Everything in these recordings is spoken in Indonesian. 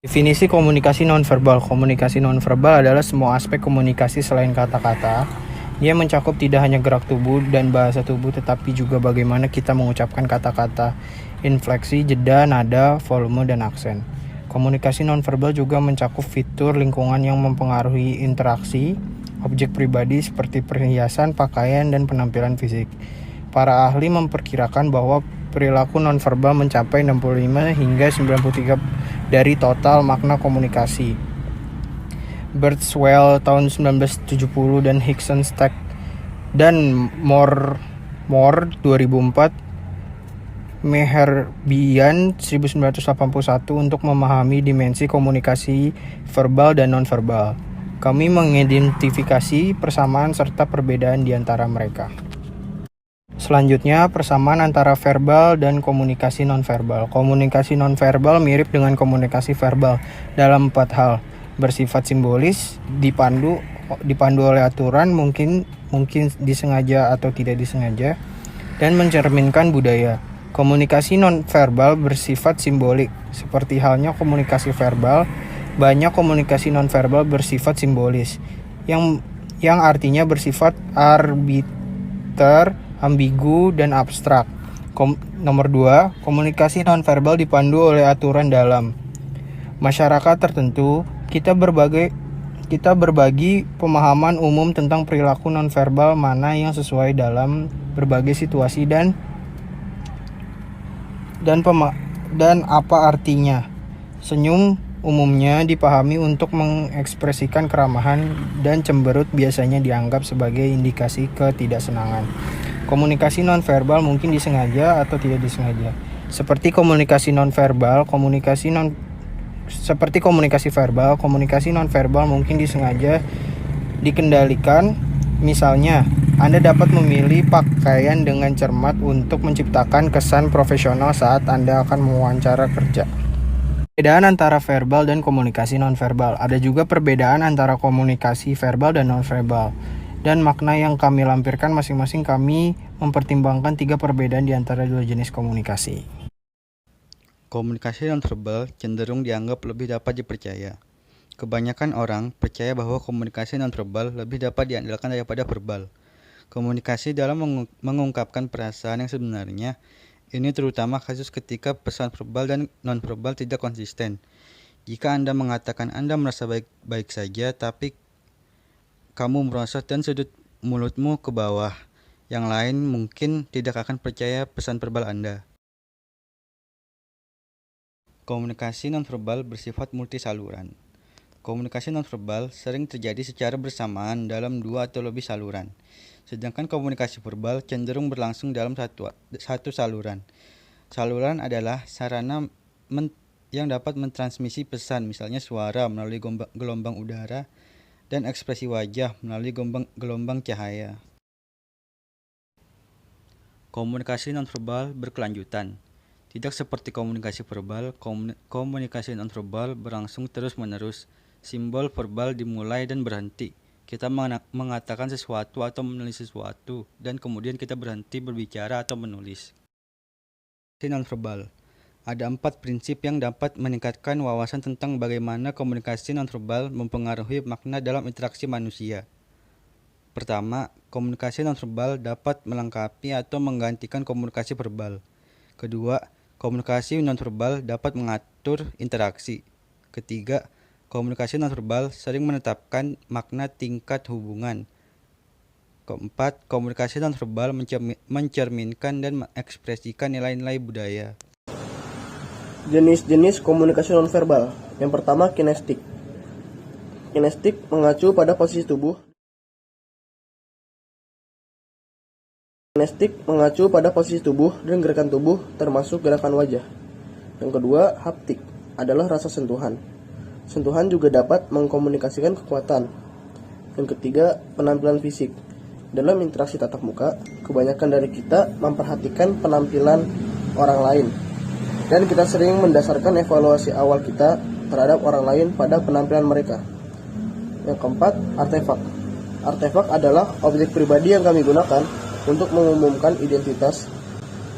Definisi komunikasi nonverbal. Komunikasi nonverbal adalah semua aspek komunikasi selain kata-kata. Dia mencakup tidak hanya gerak tubuh dan bahasa tubuh, tetapi juga bagaimana kita mengucapkan kata-kata, infleksi, jeda, nada, volume, dan aksen. Komunikasi nonverbal juga mencakup fitur lingkungan yang mempengaruhi interaksi, objek pribadi seperti perhiasan, pakaian, dan penampilan fisik. Para ahli memperkirakan bahwa perilaku nonverbal mencapai 65 hingga 93% dari total makna komunikasi. Birdswell tahun 1970 dan Hickson, Stack, dan Moore 2004, Meherbian 1981 untuk memahami dimensi komunikasi verbal dan nonverbal. Kami mengidentifikasi persamaan serta perbedaan di antara mereka. Selanjutnya, persamaan antara verbal dan komunikasi nonverbal. Komunikasi nonverbal mirip dengan komunikasi verbal dalam 4 hal. Bersifat simbolis, dipandu oleh aturan, mungkin disengaja atau tidak disengaja, dan mencerminkan budaya. Komunikasi nonverbal bersifat simbolik. Seperti halnya komunikasi verbal, banyak komunikasi nonverbal bersifat simbolis, yang artinya bersifat arbiter, ambigu, dan abstrak. Nomor 2, komunikasi nonverbal dipandu oleh aturan dalam masyarakat tertentu. Kita berbagi pemahaman umum tentang perilaku nonverbal mana yang sesuai dalam berbagai situasi dan apa artinya. Senyum umumnya dipahami untuk mengekspresikan keramahan, dan cemberut biasanya dianggap sebagai indikasi ketidaksenangan. Komunikasi nonverbal mungkin disengaja atau tidak disengaja. Seperti komunikasi verbal, komunikasi nonverbal mungkin disengaja dikendalikan. Misalnya, Anda dapat memilih pakaian dengan cermat untuk menciptakan kesan profesional saat Anda akan mewawancara kerja. Perbedaan antara verbal dan komunikasi nonverbal. Ada juga perbedaan antara komunikasi verbal dan nonverbal. Dan makna yang kami lampirkan masing-masing kami mempertimbangkan 3 perbedaan di antara 2 jenis komunikasi. Komunikasi nonverbal cenderung dianggap lebih dapat dipercaya. Kebanyakan orang percaya bahwa komunikasi nonverbal lebih dapat diandalkan daripada verbal. Komunikasi dalam mengungkapkan perasaan yang sebenarnya. Ini terutama kasus ketika pesan verbal dan nonverbal tidak konsisten. Jika Anda mengatakan Anda merasa baik-baik saja, tapi kamu merosot dan sudut mulutmu ke bawah, yang lain mungkin tidak akan percaya pesan verbal Anda. Komunikasi nonverbal bersifat multisaluran. Komunikasi nonverbal sering terjadi secara bersamaan dalam 2 atau lebih saluran, sedangkan komunikasi verbal cenderung berlangsung dalam satu saluran. Saluran adalah sarana yang dapat mentransmisi pesan, misalnya suara melalui gelombang udara, dan ekspresi wajah melalui gelombang cahaya. Komunikasi nonverbal berkelanjutan. Tidak seperti komunikasi verbal, komunikasi nonverbal berlangsung terus-menerus. Simbol verbal dimulai dan berhenti. Kita mengatakan sesuatu atau menulis sesuatu, dan kemudian kita berhenti berbicara atau menulis. Komunikasi nonverbal. Ada 4 prinsip yang dapat meningkatkan wawasan tentang bagaimana komunikasi nonverbal mempengaruhi makna dalam interaksi manusia. Pertama, komunikasi nonverbal dapat melengkapi atau menggantikan komunikasi verbal. Kedua, komunikasi nonverbal dapat mengatur interaksi. Ketiga, komunikasi nonverbal sering menetapkan makna tingkat hubungan. Keempat, komunikasi nonverbal mencerminkan dan mengekspresikan nilai-nilai budaya. Jenis-jenis komunikasi nonverbal. Yang pertama, kinestik. Kinestik mengacu pada posisi tubuh. Kinestik mengacu pada posisi tubuh dan gerakan tubuh, termasuk gerakan wajah. Yang kedua, haptik adalah rasa sentuhan. Sentuhan juga dapat mengkomunikasikan kekuatan. Yang ketiga, penampilan fisik. Dalam interaksi tatap muka, kebanyakan dari kita memperhatikan penampilan orang lain, dan kita sering mendasarkan evaluasi awal kita terhadap orang lain pada penampilan mereka. Yang keempat, artefak. Artefak adalah objek pribadi yang kami gunakan untuk mengumumkan identitas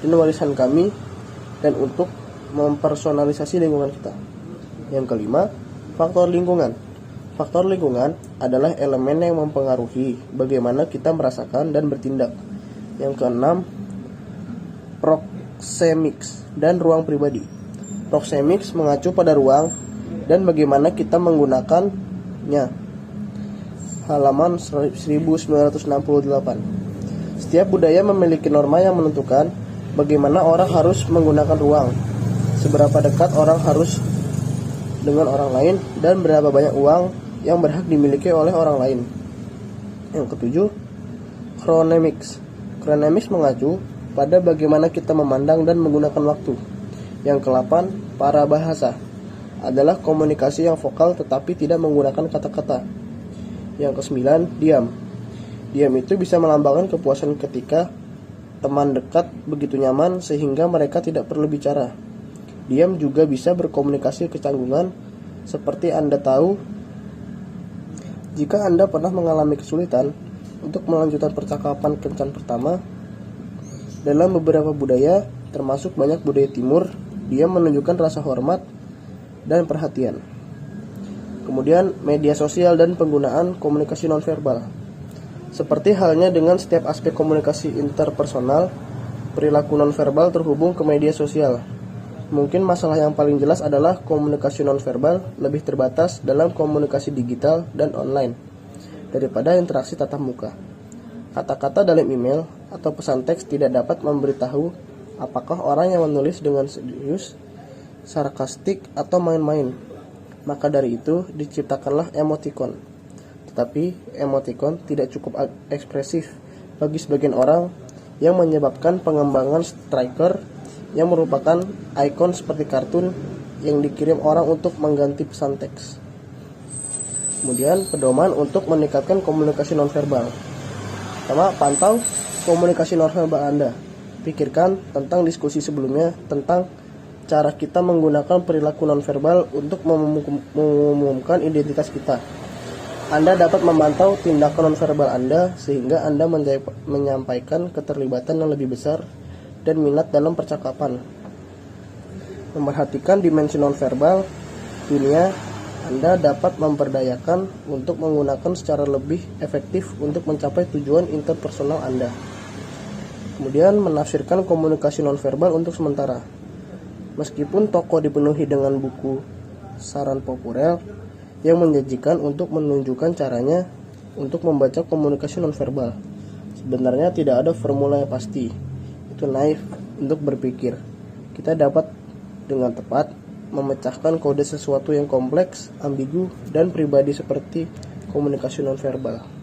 dan warisan kami, dan untuk mempersonalisasi lingkungan kita. Yang kelima, faktor lingkungan. Faktor lingkungan adalah elemen yang mempengaruhi bagaimana kita merasakan dan bertindak. Yang keenam, proxemics dan ruang pribadi. Proxemics mengacu pada ruang dan bagaimana kita menggunakannya. Halaman 1968. Setiap budaya memiliki norma yang menentukan bagaimana orang harus menggunakan ruang, seberapa dekat orang harus dengan orang lain, dan berapa banyak uang yang berhak dimiliki oleh orang lain. Yang ketujuh, chronemics. Chronemics mengacu pada bagaimana kita memandang dan menggunakan waktu. Yang kedelapan, parabahasa adalah komunikasi yang vokal tetapi tidak menggunakan kata-kata. Yang kesembilan, diam. Diam itu bisa melambangkan kepuasan ketika teman dekat begitu nyaman sehingga mereka tidak perlu bicara. Diam juga bisa berkomunikasi kecanggungan, seperti Anda tahu jika Anda pernah mengalami kesulitan untuk melanjutkan percakapan kencan pertama. Dalam beberapa budaya, termasuk banyak budaya timur, diam menunjukkan rasa hormat dan perhatian. Kemudian, media sosial dan penggunaan komunikasi nonverbal. Seperti halnya dengan setiap aspek komunikasi interpersonal, perilaku nonverbal terhubung ke media sosial. Mungkin masalah yang paling jelas adalah komunikasi nonverbal lebih terbatas dalam komunikasi digital dan online daripada interaksi tatap muka. Kata-kata dalam email atau pesan teks tidak dapat memberitahu apakah orang yang menulis dengan serius, sarkastik, atau main-main. Maka dari itu diciptakanlah emoticon. Tetapi emoticon tidak cukup ekspresif bagi sebagian orang, yang menyebabkan pengembangan striker yang merupakan ikon seperti kartun yang dikirim orang untuk mengganti pesan teks. Kemudian, pedoman untuk meningkatkan komunikasi nonverbal. Pertama, pantau komunikasi nonverbal Anda. Pikirkan tentang diskusi sebelumnya tentang cara kita menggunakan perilaku nonverbal untuk mengumumkan identitas kita. Anda dapat memantau tindakan nonverbal Anda sehingga Anda menyampaikan keterlibatan yang lebih besar dan minat dalam percakapan. Memperhatikan dimensi nonverbal dunia, Anda dapat memperdayakan untuk menggunakan secara lebih efektif untuk mencapai tujuan interpersonal Anda. Kemudian, menafsirkan komunikasi nonverbal untuk sementara. Meskipun toko dipenuhi dengan buku saran populer yang menjanjikan untuk menunjukkan caranya untuk membaca komunikasi nonverbal, sebenarnya tidak ada formula yang pasti. Itu naif untuk berpikir kita dapat dengan tepat memecahkan kode sesuatu yang kompleks, ambigu, dan pribadi seperti komunikasi nonverbal.